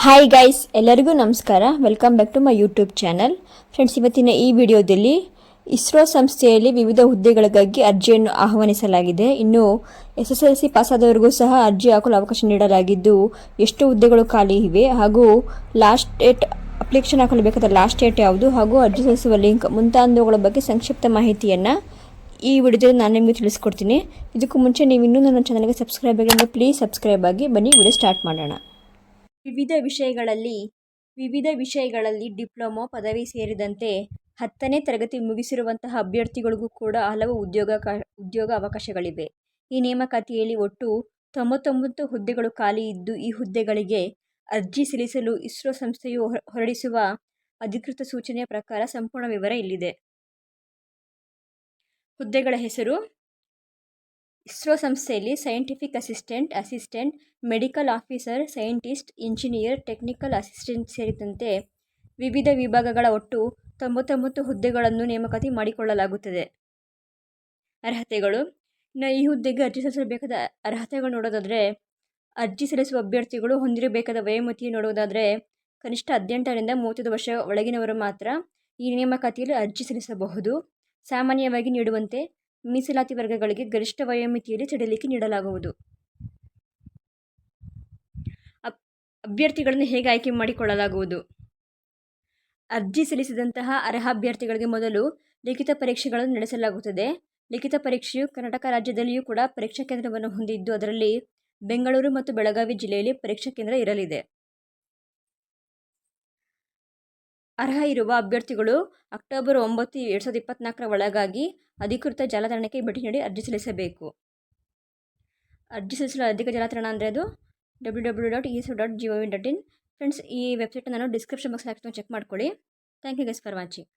Hi guys, ಎಲ್ಲರಿಗೂ ನಮಸ್ಕಾರ. Welcome back to my YouTube channel. Friends, ಇವತ್ತಿನ ಈ ವಿಡಿಯೋದಲ್ಲಿ ಇಸ್ರೋ ಸಂಸ್ಥೆಯಲ್ಲಿ ವಿವಿಧ ಹುದ್ದೆಗಳಿಗಾಗಿ ಅರ್ಜಿಯನ್ನು ಆಹ್ವಾನಿಸಲಾಗಿದೆ. ಇನ್ನು SSLC ಪಾಸಾದವರಿಗೂ ಸಹ ಅರ್ಜಿ ಹಾಕಲು ಅವಕಾಶ ನೀಡಲಾಗಿದ್ದು, ಎಷ್ಟು ಹುದ್ದೆಗಳು ಖಾಲಿ ಇವೆ ಹಾಗೂ ಲಾಸ್ಟ್ ಡೇಟ್ ಅಪ್ಲಿಕೇಶನ್ ಹಾಕಲು ಬೇಕಾದ ಲಾಸ್ಟ್ ಡೇಟ್ ಯಾವುದು ಹಾಗೂ ಅರ್ಜಿ ಸಲ್ಲಿಸುವ ಲಿಂಕ್ ಮುಂತಾದವುಗಳ ಬಗ್ಗೆ ಸಂಕ್ಷಿಪ್ತ ಮಾಹಿತಿಯನ್ನು ಈ ವಿಡಿಯೋದಲ್ಲಿ ನಾನು ನಿಮಗೆ ತಿಳಿಸ್ಕೊಡ್ತೀನಿ. ಇದಕ್ಕೂ ಮುಂಚೆ ನೀವು ಇನ್ನೂ ನನ್ನ ಚಾನಲ್ಗೆ ಸಬ್ಸ್ಕ್ರೈಬ್ ಆಗಿಲ್ಲ, ಪ್ಲೀಸ್ ಸಬ್ಸ್ಕ್ರೈಬ್ ಆಗಿ. ಬನ್ನಿ ವಿಡಿಯೋ ಸ್ಟಾರ್ಟ್ ಮಾಡೋಣ. ವಿವಿಧ ವಿಷಯಗಳಲ್ಲಿ ಡಿಪ್ಲೊಮೊ ಪದವಿ ಸೇರಿದಂತೆ 10ನೇ ತರಗತಿ ಮುಗಿಸಿರುವಂತಹ ಅಭ್ಯರ್ಥಿಗಳಿಗೂ ಕೂಡ ಹಲವು ಉದ್ಯೋಗ ಅವಕಾಶಗಳಿವೆ. ಈ ನೇಮಕಾತಿಯಲ್ಲಿ ಒಟ್ಟು 99 ಹುದ್ದೆಗಳು ಖಾಲಿ ಇದ್ದು, ಈ ಹುದ್ದೆಗಳಿಗೆ ಅರ್ಜಿ ಸಲ್ಲಿಸಲು ಇಸ್ರೋ ಸಂಸ್ಥೆಯು ಹೊರಡಿಸುವ ಅಧಿಕೃತ ಸೂಚನೆಯ ಪ್ರಕಾರ ಸಂಪೂರ್ಣ ವಿವರ ಇಲ್ಲಿದೆ. ಹುದ್ದೆಗಳ ಹೆಸರು: ಇಸ್ರೋ ಸಂಸ್ಥೆಯಲ್ಲಿ scientific assistant, medical officer, scientist, engineer, technical assistant ಸೇರಿದಂತೆ ವಿವಿಧ ವಿಭಾಗಗಳ ಒಟ್ಟು 99 ಹುದ್ದೆಗಳನ್ನು ನೇಮಕಾತಿ ಮಾಡಿಕೊಳ್ಳಲಾಗುತ್ತದೆ. ಅರ್ಹತೆಗಳು: ಈ ಹುದ್ದೆಗೆ ಅರ್ಜಿ ಸಲ್ಲಿಸಬೇಕಾದ ಅರ್ಹತೆಗಳು ನೋಡೋದಾದರೆ, ಅರ್ಜಿ ಸಲ್ಲಿಸುವ ಅಭ್ಯರ್ಥಿಗಳು ಹೊಂದಿರಬೇಕಾದ ವಯೋಮಿತಿ ನೋಡುವುದಾದರೆ, ಕನಿಷ್ಠ 18ರಿಂದ 35 ವರ್ಷ ಒಳಗಿನವರು ಮಾತ್ರ ಈ ನೇಮಕಾತಿಯಲ್ಲಿ ಅರ್ಜಿ ಸಲ್ಲಿಸಬಹುದು. ಸಾಮಾನ್ಯವಾಗಿ ನೀಡುವಂತೆ ಮೀಸಲಾತಿ ವರ್ಗಗಳಿಗೆ ಗರಿಷ್ಠ ವಯೋಮಿತಿಯಲ್ಲಿ ಸಡಿಲಿಕೆ ನೀಡಲಾಗುವುದು. ಅಭ್ಯರ್ಥಿಗಳನ್ನು ಹೇಗೆ ಆಯ್ಕೆ ಮಾಡಿಕೊಳ್ಳಲಾಗುವುದು? ಅರ್ಜಿ ಸಲ್ಲಿಸಿದಂತಹ ಅರ್ಹ ಅಭ್ಯರ್ಥಿಗಳಿಗೆ ಮೊದಲು ಲಿಖಿತ ಪರೀಕ್ಷೆಗಳನ್ನು ನಡೆಸಲಾಗುತ್ತದೆ. ಲಿಖಿತ ಪರೀಕ್ಷೆಯು ಕರ್ನಾಟಕ ರಾಜ್ಯದಲ್ಲಿಯೂ ಕೂಡ ಪರೀಕ್ಷಾ ಕೇಂದ್ರವನ್ನು ಹೊಂದಿದ್ದು, ಅದರಲ್ಲಿ ಬೆಂಗಳೂರು ಮತ್ತು ಬೆಳಗಾವಿ ಜಿಲ್ಲೆಯಲ್ಲಿ ಪರೀಕ್ಷಾ ಕೇಂದ್ರ ಇರಲಿದೆ. ಅರ್ಹ ಇರುವ ಅಭ್ಯರ್ಥಿಗಳು ಅಕ್ಟೋಬರ್ 9, 2024 ಒಳಗಾಗಿ ಅಧಿಕೃತ ಜಾಲತಾಣಕ್ಕೆ ಭೇಟಿ ನೀಡಿ ಅರ್ಜಿ ಸಲ್ಲಿಸಬೇಕು. ಅರ್ಜಿ ಸಲ್ಲಿಸಲು ಅಧಿಕ ಜಾಲತಾಣ ಅಂದರೆ ಅದು www.isro.gov.in. ಫ್ರೆಂಡ್ಸ್, ಈ ವೆಬ್ಸೈಟ್ ನಾನು ಡಿಸ್ಕ್ರಿಪ್ಷನ್ ಬಾಕ್ಸ್ ಹಾಕ್ತೀನಿ, ಚೆಕ್ ಮಾಡ್ಕೊಳ್ಳಿ. Thank you guys for watching.